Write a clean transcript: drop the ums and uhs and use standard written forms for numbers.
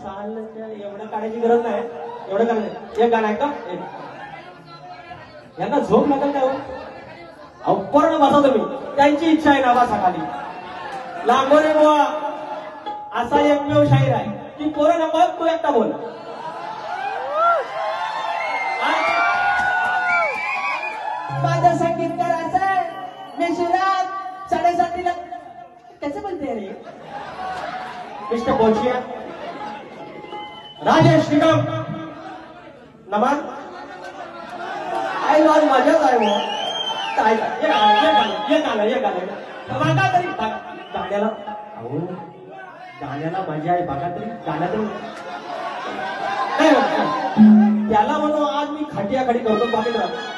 चाललं एवढं काढायची गरज नाही. एवढं करायचं एक गाणं आहे का यांना झोप लागेल काय हो पूर्ण बसा तुम्ही. त्यांची इच्छा आहे ना बसा खाली. लांबोरे बुवा असा एकमेव शाहीर आहे की पोरं नको तू एकटा बोल. माझं संगीतकार असं निशिरात 7:30 कैसे बोलते हैं रे मिस्टर बोचिया राजेश निगम नमन आई लॉज मजाच आहे वो काय ये गाणं बघा तरी गाण्याला अहो गाण्याला मजा आहे बघा तरी गाणं तरी नाही त्याला म्हणून आज मी खटिया खडी करतो बाकी राजा